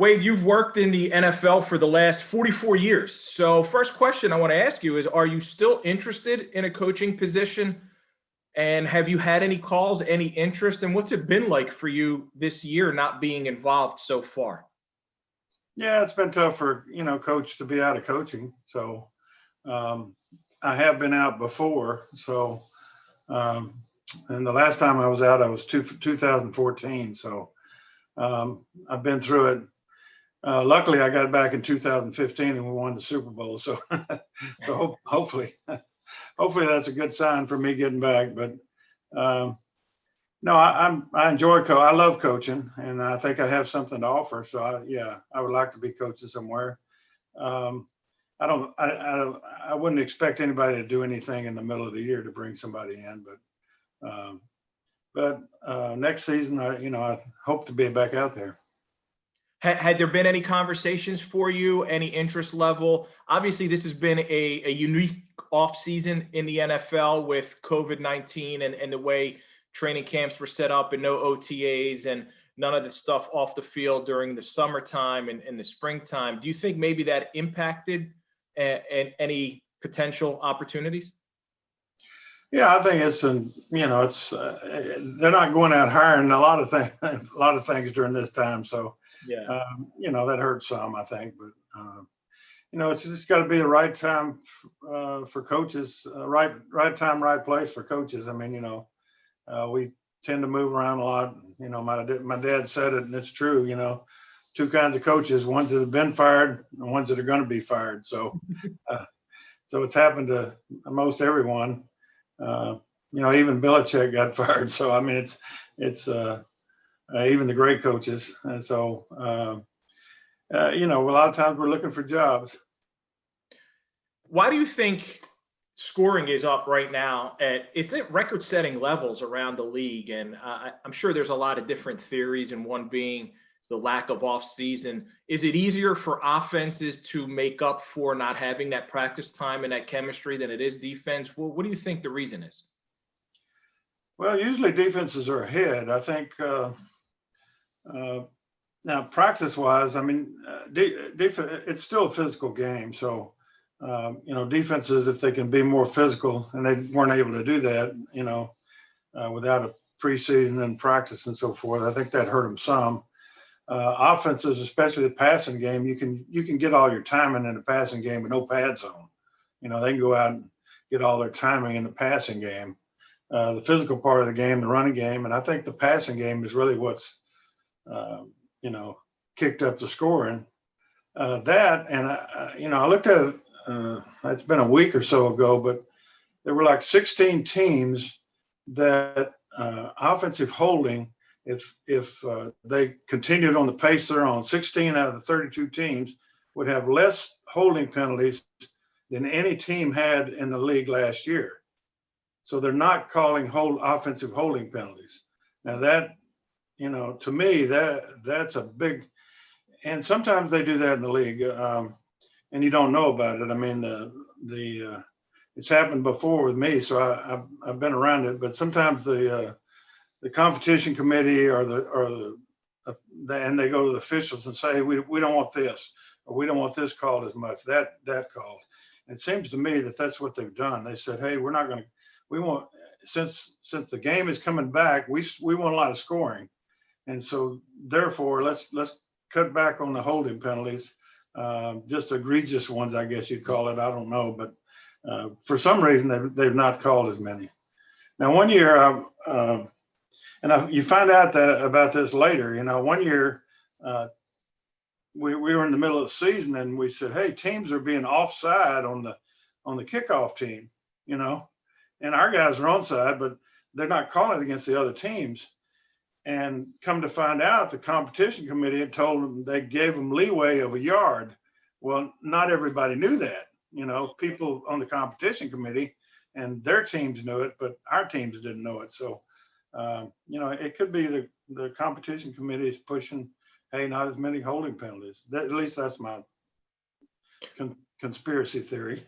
Wade, you've worked in the NFL for the last 44 years. So, first question I want to ask you is, are you still interested in a coaching position? And have you had any calls, any interest? And what's it been like for you this year not being involved so far? Yeah, it's been tough for, coach to be out of coaching. So um, I have been out before. So, um, and the last time I was out, I was 2014. So I've been through it. Luckily, I got back in 2015 and we won the Super Bowl. So, hopefully, hopefully that's a good sign for me getting back. But um, no, I enjoy I love coaching, and I think I have something to offer. So I would like to be coaching somewhere. Um, I don't I wouldn't expect anybody to do anything in the middle of the year to bring somebody in, um, but next season I hope to be back out there. Had there been any conversations for you, any interest level? Obviously, this has been a unique offseason in the NFL with COVID-19 and the way training camps were set up and no OTAs and none of the stuff off the field during the summertime and the springtime. Do you think maybe that impacted any potential opportunities? Yeah, I think it's they're not going out hiring a lot of things, a lot of things during this time. So Yeah. that hurts some, I think, but it's just got to be the right time for coaches, right time, right place for coaches. I mean, we tend to move around a lot. My dad said it, and it's true. Two kinds of coaches: ones that have been fired and ones that are going to be fired. So, so it's happened to most everyone. Even Belichick got fired. So I mean, it's even the great coaches. And so, a lot of times we're looking for jobs. Why do you think scoring is up right now? It's at record-setting levels around the league, and I'm sure there's a lot of different theories, and one being the lack of off-season. Is it easier for offenses to make up for not having that practice time and that chemistry than it is defense? Well, what do you think the reason is? Well, usually defenses are ahead. I think now practice-wise, I mean, it's still a physical game. So, defenses, if they can be more physical, and they weren't able to do that, without a preseason and practice and so forth, I think that hurt them some. Offenses, especially the passing game, you can get all your timing in the passing game with no pads on. They can go out and get all their timing in the passing game. The physical part of the game, the running game, and I think the passing game is really what's kicked up the scoring. That and I looked at it. It's been a week or so ago, but there were like 16 teams that offensive holding. If they continued on the pace they're on, 16 out of the 32 teams would have less holding penalties than any team had in the league last year. So they're not calling offensive holding penalties. Now that, to me, that's a big, and sometimes they do that in the league, and you don't know about it. I mean, it's happened before with me, so I've been around it. But sometimes the competition committee and they go to the officials and say, we don't want this, or we don't want this called as much, that called. And it seems to me that that's what they've done. They said, hey, we want, since the game is coming back, we want a lot of scoring. And so therefore let's cut back on the holding penalties, just egregious ones, I guess you'd call it. I don't know, but for some reason they've not called as many. Now, one year, you find out about this later. One year we were in the middle of the season, and we said, "Hey, teams are being offside on the kickoff team," and our guys are onside, but they're not calling it against the other teams. And come to find out, the competition committee had told them they gave them leeway of a yard. Well, not everybody knew that. People on the competition committee and their teams knew it, but our teams didn't know it. So, it could be the competition committee is pushing, hey, not as many holding penalties. At least that's my conspiracy theory.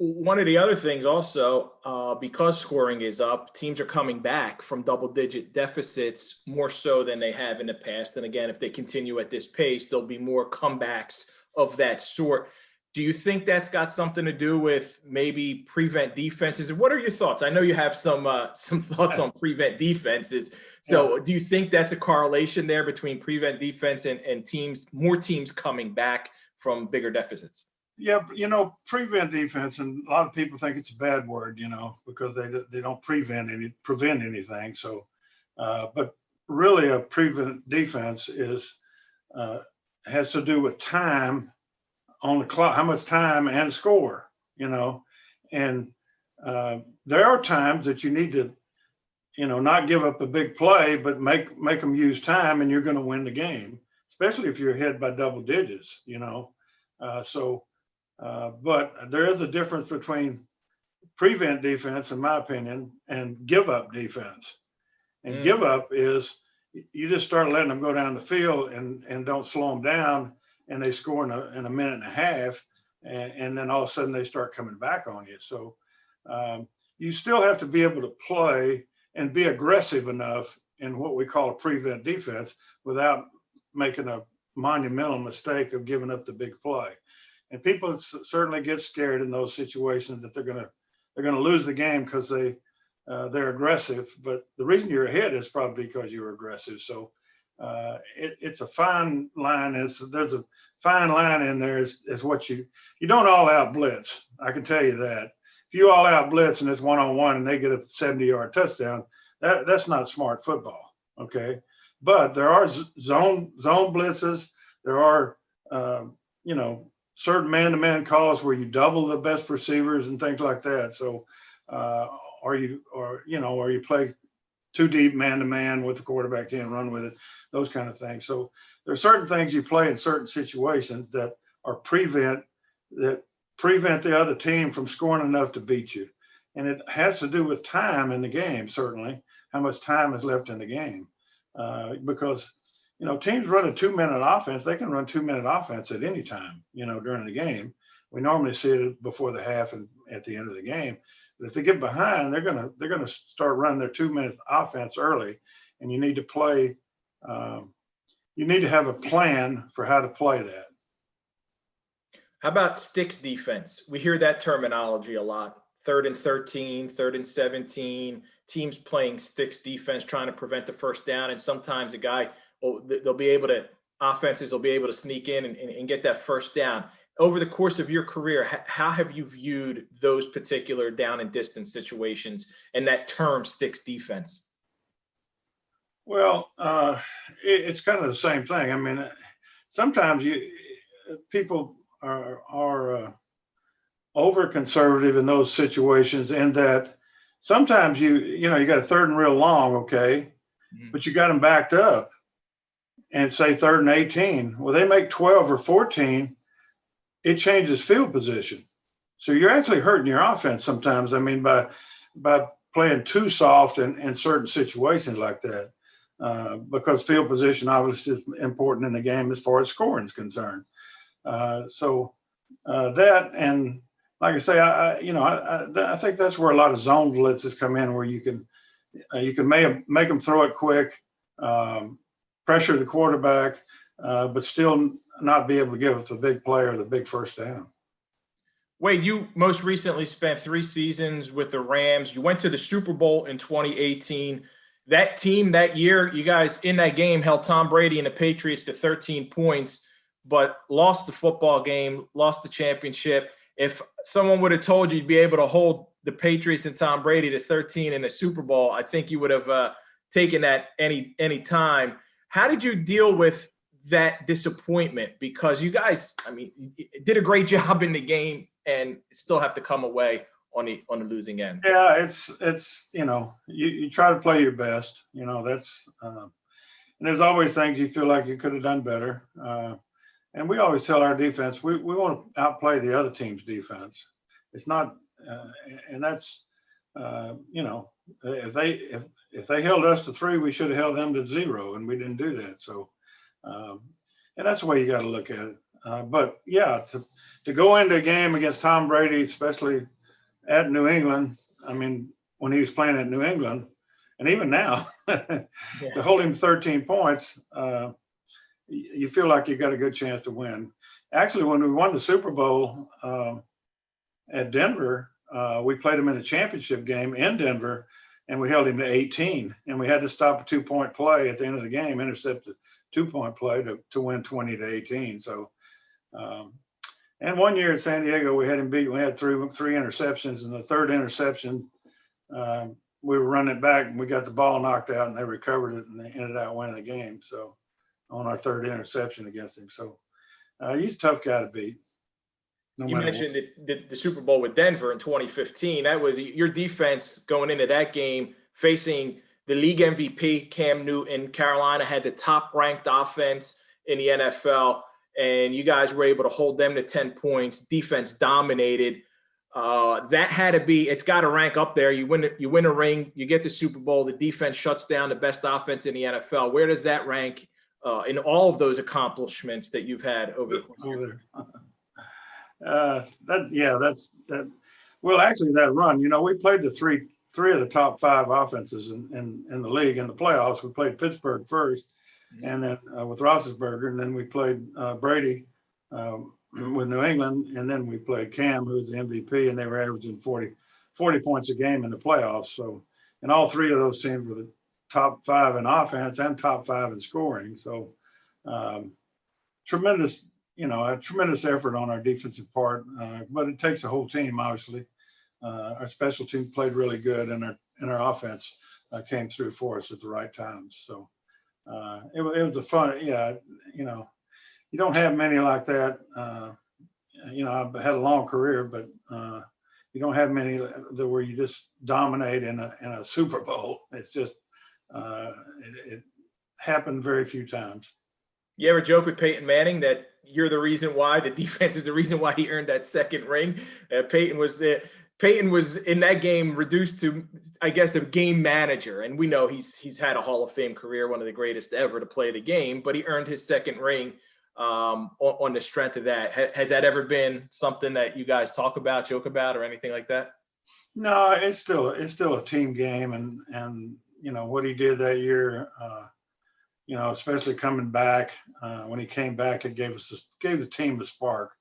One of the other things also, because scoring is up, teams are coming back from double-digit deficits more so than they have in the past. And again, if they continue at this pace, there'll be more comebacks of that sort. Do you think that's got something to do with maybe prevent defenses? And what are your thoughts? I know you have some thoughts on prevent defenses. So do you think that's a correlation there between prevent defense and more teams coming back from bigger deficits? Yeah, prevent defense, and a lot of people think it's a bad word, because they don't prevent anything. So, but really, a prevent defense has to do with time on the clock, how much time and score, and there are times that you need to, not give up a big play, but make them use time, and you're going to win the game, especially if you're ahead by double digits, but there is a difference between prevent defense, in my opinion, and give up defense. And give up is you just start letting them go down the field and don't slow them down, and they score in a minute and a half, and then all of a sudden they start coming back on you. So you still have to be able to play and be aggressive enough in what we call a prevent defense without making a monumental mistake of giving up the big play. And people certainly get scared in those situations that they're gonna lose the game because they're aggressive. But the reason you're ahead is probably because you're aggressive. So it's a fine line. There's a fine line in there. Is what you don't all out blitz. I can tell you that. If you all out blitz and it's 1-on-1 and they get a 70-yard touchdown, that's not smart football. Okay, but there are zone blitzes. There are certain man-to-man calls where you double the best receivers and things like that. So, or you play too deep man-to-man with the quarterback can't run with it, those kind of things. So there are certain things you play in certain situations that prevent the other team from scoring enough to beat you. And it has to do with time in the game, certainly, how much time is left in the game. Because teams run a 2-minute offense. They can run 2-minute offense at any time, during the game. We normally see it before the half and at the end of the game. But if they get behind, they're gonna start running their 2-minute offense early, and you need to play. You need to have a plan for how to play that. How about sticks defense? We hear that terminology a lot. 3rd and 13, 3rd and 17. Teams playing sticks defense, trying to prevent the first down, and sometimes a guy. Offenses will be able to sneak in and get that first down. Over the course of your career, how have you viewed those particular down and distance situations and that term sticks defense? Well, it's kind of the same thing. I mean, sometimes people are over conservative in those situations, in that sometimes you got a 3rd and real long, okay, but you got them backed up. And say 3rd and 18, well, they make 12 or 14, it changes field position. So you're actually hurting your offense sometimes. I mean, by playing too soft in certain situations like that, because field position obviously is important in the game as far as scoring is concerned. So that, and like I say, I think that's where a lot of zone blitzes come in, where you can make them throw it quick. Pressure the quarterback, but still not be able to give us the big play or the big first down. Wade, you most recently spent 3 seasons with the Rams. You went to the Super Bowl in 2018. That team that year, you guys in that game held Tom Brady and the Patriots to 13 points, but lost the football game, lost the championship. If someone would have told you you'd be able to hold the Patriots and Tom Brady to 13 in the Super Bowl, I think you would have taken that any time. How did you deal with that disappointment? Because you guys, did a great job in the game and still have to come away on the losing end. Yeah, it's you try to play your best. That's and there's always things you feel like you could have done better. And we always tell our defense we want to outplay the other team's defense. It's not, and that's if they held us to 3, we should have held them to 0, and we didn't do that. So, and that's the way you got to look at it. But yeah, to go into a game against Tom Brady, especially at New England, I mean, when he was playing at New England, and even now, to Yeah. hold him 13 points, you feel like you got a good chance to win. Actually, when we won the Super Bowl at Denver, we played him in the championship game in Denver, and we held him to 18. And we had to stop a 2-point play at the end of the game, intercept the 2-point play to win 20-18. So, and one year at San Diego, we had him beat. We had three interceptions, and the third interception, we were running it back, and we got the ball knocked out, and they recovered it, and they ended up winning the game. So, on our third interception against him, so he's a tough guy to beat. You mentioned the Super Bowl with Denver in 2015. That was your defense going into that game, facing the league MVP Cam Newton. Carolina had the top-ranked offense in the NFL, and you guys were able to hold them to 10 points. Defense dominated. That had to be. It's got to rank up there. You win a ring. You get the Super Bowl. The defense shuts down the best offense in the NFL. Where does that rank in all of those accomplishments that you've had over the course of your career? That's that. Well, actually, that run, we played the three of the top 5 offenses in the league in the playoffs. We played Pittsburgh first, and then with Roethlisberger, and then we played Brady with New England, and then we played Cam, who was the MVP, and they were averaging 40 points a game in the playoffs. So, and all 3 of those teams were the top 5 in offense and top 5 in scoring. So, tremendous. A tremendous effort on our defensive part, but it takes a whole team, obviously. Our special team played really good, and our offense came through for us at the right times. So it was a fun, you don't have many like that. I've had a long career, but you don't have many where you just dominate in a Super Bowl. It's just it happened very few times. You ever joke with Peyton Manning that you're the reason why the defense is the reason why he earned that second ring? Peyton was in that game reduced to, I guess, a game manager, and we know he's had a Hall of Fame career, one of the greatest ever to play the game. But he earned his second ring on the strength of that. Has that ever been something that you guys talk about, joke about, or anything like that? No, it's still a team game, and what he did that year. Especially coming back, when he came back, it gave the team a spark.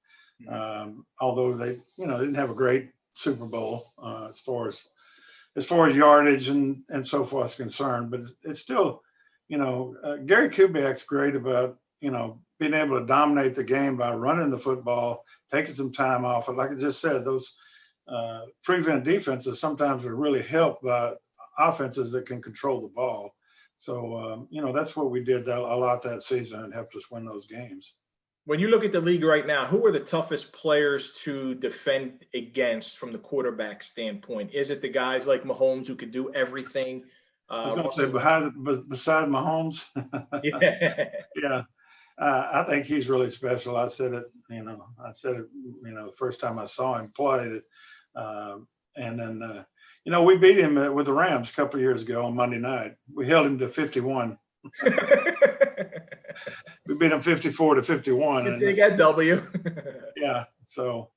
Although they, didn't have a great Super Bowl as far as yardage and so forth is concerned, but it's still, Gary Kubiak's great about, being able to dominate the game by running the football, taking some time off. Like I just said, those prevent defenses sometimes are really helped by offenses that can control the ball. So, that's what we did a lot that season and helped us win those games. When you look at the league right now, who are the toughest players to defend against from the quarterback standpoint? Is it the guys like Mahomes who could do everything? I was going to say beside Mahomes. Yeah. I think he's really special. I said it, the first time I saw him play. And then, we beat him with the Rams a couple of years ago on Monday night. We held him to 51. We beat him 54-51. They got W. Yeah. So,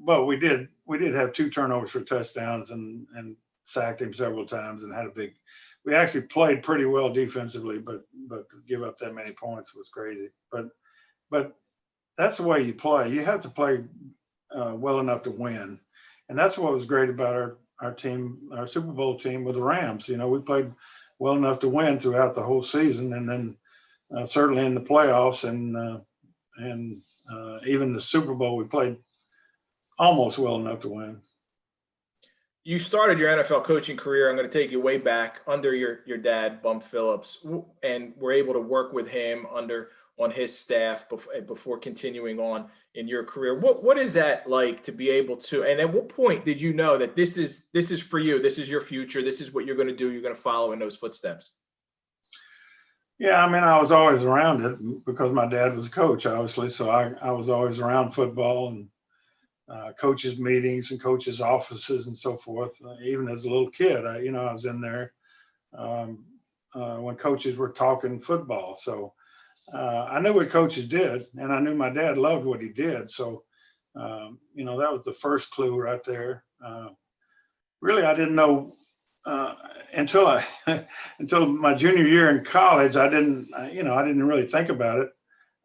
but we did have 2 turnovers for touchdowns and sacked him several times and had we actually played pretty well defensively, but to give up that many points was crazy. But that's the way you play. You have to play well enough to win. And that's what was great about our team, our Super Bowl team with the Rams. We played well enough to win throughout the whole season, and then certainly in the playoffs and even the Super Bowl, we played almost well enough to win. You started your NFL coaching career, I'm going to take you way back, under your dad, Wade Phillips, and were able to work with him on his staff before continuing on in your career. What is that like to be able to, and at what point did you know that this is for you, this is your future, this is what you're going to do, you're going to follow in those footsteps? Yeah, I mean, I was always around it because my dad was a coach, obviously. So I was always around football and coaches' meetings and coaches' offices and so forth. Even as a little kid, I was in there when coaches were talking football. So I knew what coaches did, and I knew my dad loved what he did. So, that was the first clue right there. Really, I didn't know uh, until I until my junior year in college. I didn't really think about it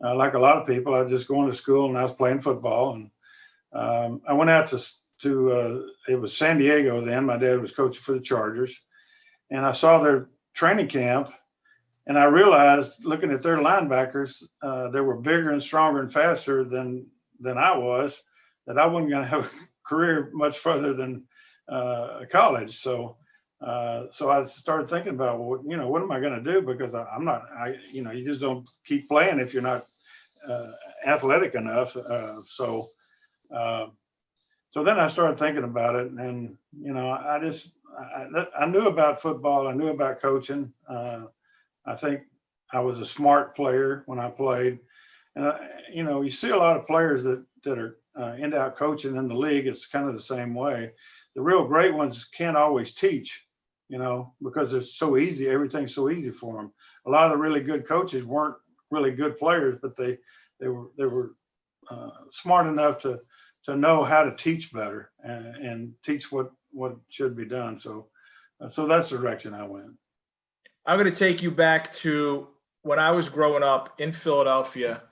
like a lot of people. I was just going to school and I was playing football, and I went out to it was San Diego then. My dad was coaching for the Chargers, and I saw their training camp, and I realized looking at their linebackers, they were bigger and stronger and faster than I was. That I wasn't going to have a career much further than college. So I started thinking about, well, what am I going to do? Because I'm not, you just don't keep playing if you're not athletic enough. Uh, so then I started thinking about it, and I knew about football. I knew about coaching. I think I was a smart player when I played, and you see a lot of players that are into out coaching in the league. It's kind of the same way. The real great ones can't always teach, because it's so easy. Everything's so easy for them. A lot of the really good coaches weren't really good players, but they were smart enough to know how to teach better and teach what should be done. So that's the direction I went. I'm going to take you back to when I was growing up in Philadelphia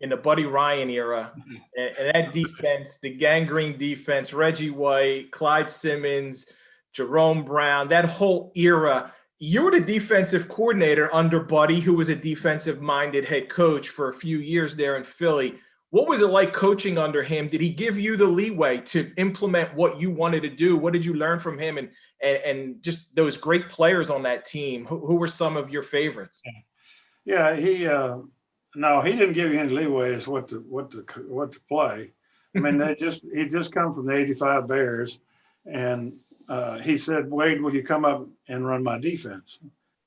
in the Buddy Ryan era, and that defense, the gangrene defense, Reggie White, Clyde Simmons, Jerome Brown, that whole era. You were the defensive coordinator under Buddy, who was a defensive-minded head coach for a few years there in Philly. What was it like coaching under him? Did he give you the leeway to implement what you wanted to do? What did you learn from him and just those great players on that team? Who were some of your favorites? Yeah, no, he didn't give you any leeway as what to play. I mean, he just come from the '85 Bears, and he said, Wade, will you come up and run my defense?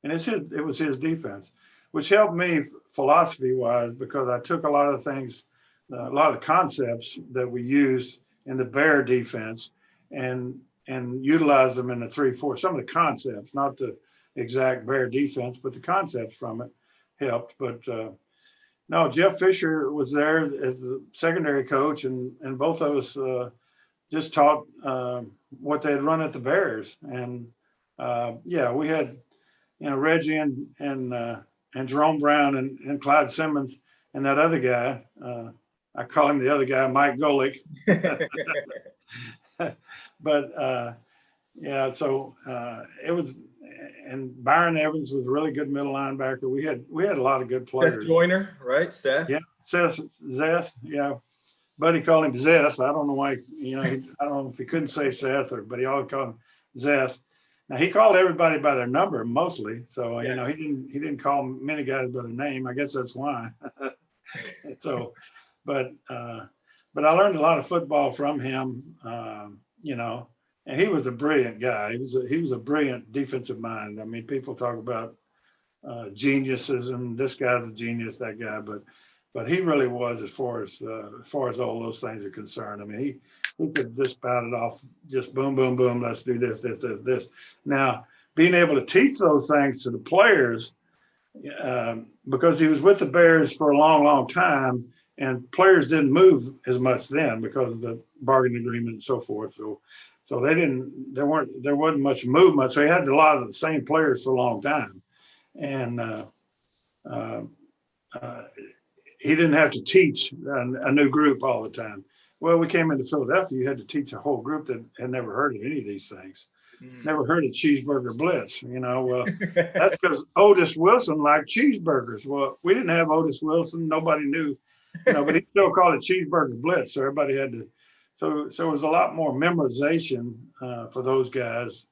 And it was his defense, which helped me philosophy wise, because I took a lot of things, a lot of the concepts that we used in the Bear defense, and utilized them in the 3-4. Some of the concepts, not the exact Bear defense, but the concepts from it helped. But no, Jeff Fisher was there as the secondary coach, and both of us just taught what they had run at the Bears. And we had Reggie and Jerome Brown and Clyde Simmons and that other guy. I call him the other guy, Mike Golick. But so it was. And Byron Evans was a really good middle linebacker. We had a lot of good players. Seth Joyner, right? Seth. Yeah, Zeth. Yeah, Buddy called him Zeth. I don't know why. I don't know if he couldn't say Seth, but he always called him Zeth. Now he called everybody by their number mostly. So Yes. he didn't call many guys by their name. I guess that's why. So, but I learned a lot of football from him. And he was a brilliant guy. He was a brilliant defensive mind. I mean, people talk about geniuses, and this guy's a genius, that guy, but he really was, as far as all those things are concerned. I mean, he could just spout it off, just boom, boom, boom. Let's do this. Now, being able to teach those things to the players, because he was with the Bears for a long, long time, and players didn't move as much then because of the bargaining agreement and so forth. So there wasn't much movement. So he had a lot of the same players for a long time. And he didn't have to teach a new group all the time. Well, we came into Philadelphia, you had to teach a whole group that had never heard of any of these things. Never heard of cheeseburger blitz, Well, that's because Otis Wilson liked cheeseburgers. Well, we didn't have Otis Wilson. Nobody knew, but he still called it cheeseburger blitz. So everybody had to. So it was a lot more memorization for those guys,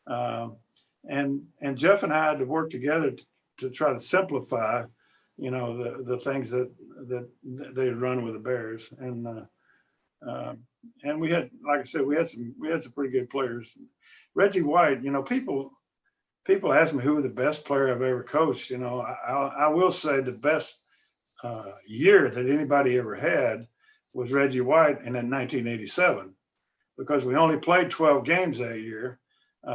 and Jeff and I had to work together to try to simplify, the things that they had run with the Bears, and we had, like I said, we had some pretty good players. Reggie White, people ask me who the best player I've ever coached. I will say the best year that anybody ever had was Reggie White, and in 1987, because we only played 12 games that year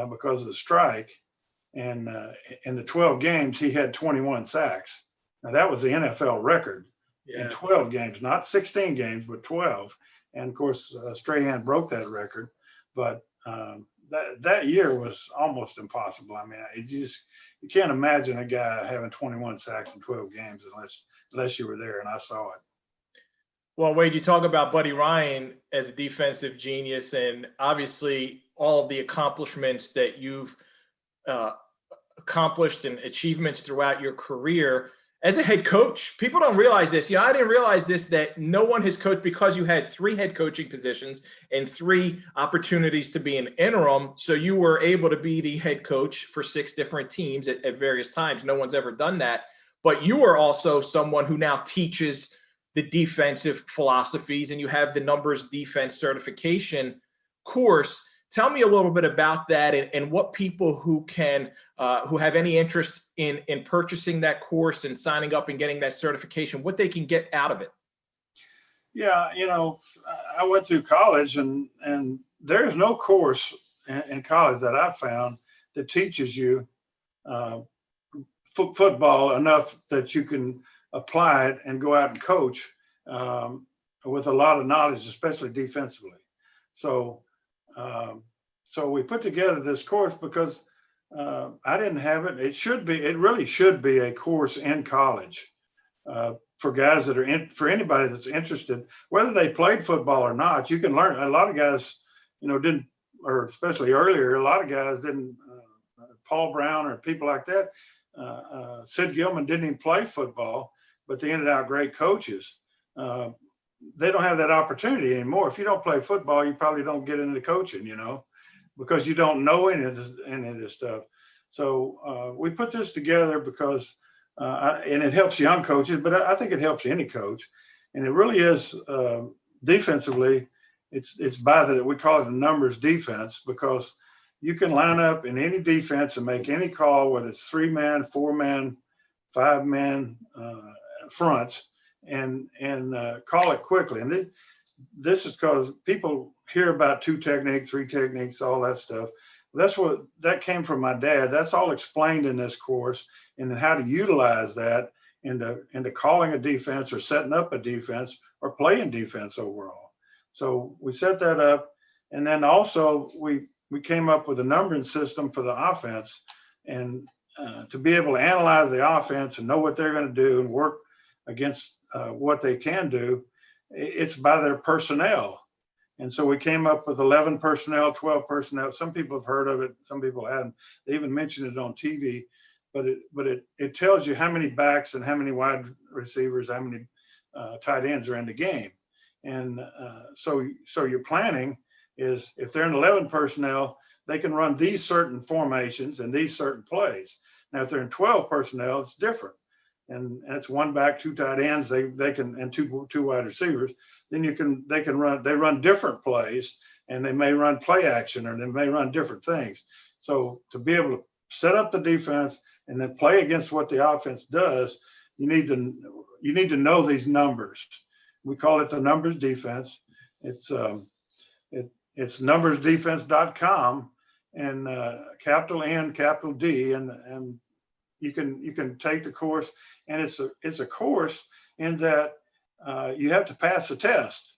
because of the strike. And in the 12 games, he had 21 sacks. Now that was the NFL record in Yeah. 12 games, not 16 games, but 12. And of course, Strahan broke that record. But that year was almost impossible. I mean, you can't imagine a guy having 21 sacks in 12 games unless you were there, and I saw it. Well, Wade, you talk about Buddy Ryan as a defensive genius, and obviously all of the accomplishments that you've uh, accomplished and achievements throughout your career as a head coach. People don't realize this. I didn't realize this, that no one has coached, because you had 3 head coaching positions and 3 opportunities to be an interim. So you were able to be the head coach for 6 different teams at various times. No one's ever done that. But you are also someone who now teaches the defensive philosophies, and you have the numbers defense certification course. Tell me a little bit about that, and what people who have any interest in purchasing that course and signing up and getting that certification, what they can get out of it. Yeah, I went through college, and there is no course in college that I've found that teaches you football enough that you can apply it and go out and coach with a lot of knowledge, especially defensively. So we put together this course because I didn't have it. It really should be a course in college for guys that are for anybody that's interested, whether they played football or not. You can learn. A lot of guys, didn't, or especially earlier, a lot of guys didn't. Paul Brown or people like that. Sid Gilman didn't even play football, but they ended up great coaches. They don't have that opportunity anymore. If you don't play football, you probably don't get into coaching, because you don't know any of this stuff. So we put this together because, and it helps young coaches, but I think it helps any coach. And it really is defensively, it's we call it the numbers defense, because you can line up in any defense and make any call, whether it's 3-man, 4-man, 5-man fronts, and call it quickly. And this is because people hear about 2 techniques, 3 techniques, all that stuff. That came from my dad. That's all explained in this course, and then how to utilize that into calling a defense or setting up a defense or playing defense overall. So we set that up, and then also we came up with a numbering system for the offense, and to be able to analyze the offense and know what they're going to do and work against what they can do. It's by their personnel. And so we came up with 11 personnel, 12 personnel. Some people have heard of it, some people hadn't. They even mentioned it on TV, but it tells you how many backs and how many wide receivers, how many tight ends are in the game. And so your planning is, if they're in 11 personnel, they can run these certain formations and these certain plays. Now, if they're in 12 personnel, it's different. And it's 1 back, 2 tight ends, they can, and two wide receivers. Then they run different plays, and they may run play action, or they may run different things. So to be able to set up the defense and then play against what the offense does, you need to know these numbers. We call it the numbers defense. It's numbersdefense.com, and capital N, capital D, and you can take the course, and it's a course in that you have to pass the test.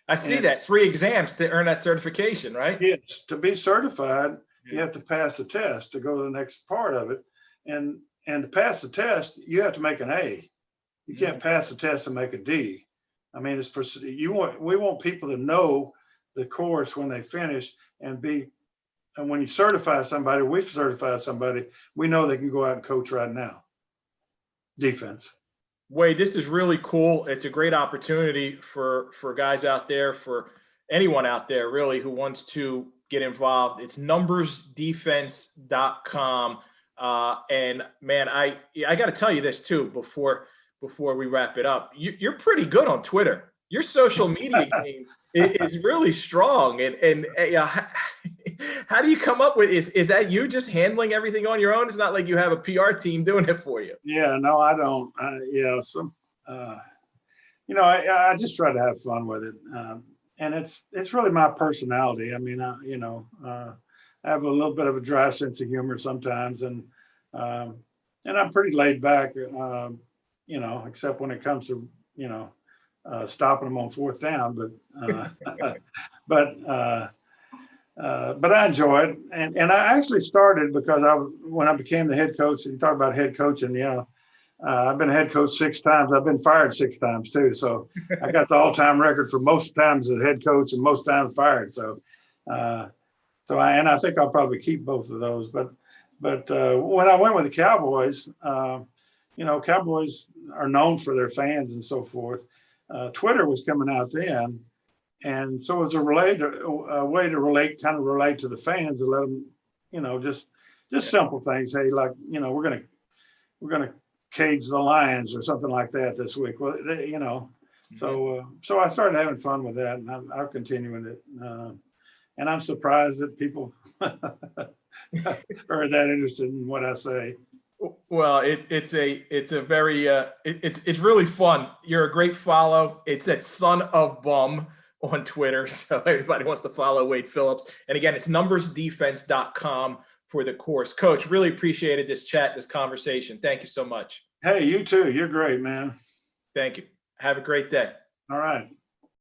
I see that 3 exams to earn that certification, right? Yes, to be certified, you have to pass the test to go to the next part of it, and to pass the test, you have to make an A. You can't pass the test and make a D. I mean, we want people to know the course when they finish, and when you certify somebody, we certify somebody, we know they can go out and coach right now. Defense. Wade, this is really cool. It's a great opportunity for guys out there, for anyone out there really who wants to get involved. It's numbersdefense.com. And man, I got to tell you this too, before we wrap it up. You're pretty good on Twitter. Your social media game is really strong. And how do you come up with, is that you just handling everything on your own? It's not like you have a PR team doing it for you. Yeah, no, I don't. I just try to have fun with it. And it's really my personality. I mean, I have a little bit of a dry sense of humor sometimes. And I'm pretty laid back, except when it comes to, stopping them on fourth down. But but I enjoy it, and I actually started because when I became the head coach. You talk about head coaching, I've been a head coach 6 times. I've been fired 6 times too. So I got the all-time record for most times as head coach and most times fired. So, I think I'll probably keep both of those. But when I went with the Cowboys, Cowboys are known for their fans and so forth. Twitter was coming out then, and so it was a way to relate to the fans and let them, just simple things. Hey, like, we're gonna cage the lions or something like that this week. Well, so I started having fun with that, and I'll continue with it. And I'm surprised that people are that interested in what I say. Well, it's a very it's really fun. You're a great follow. It's at Son of Bum on Twitter. So everybody wants to follow Wade Phillips. And again, it's numbersdefense.com for the course. Coach, really appreciated this chat, this conversation. Thank you so much. Hey, you too. You're great, man. Thank you. Have a great day. All right.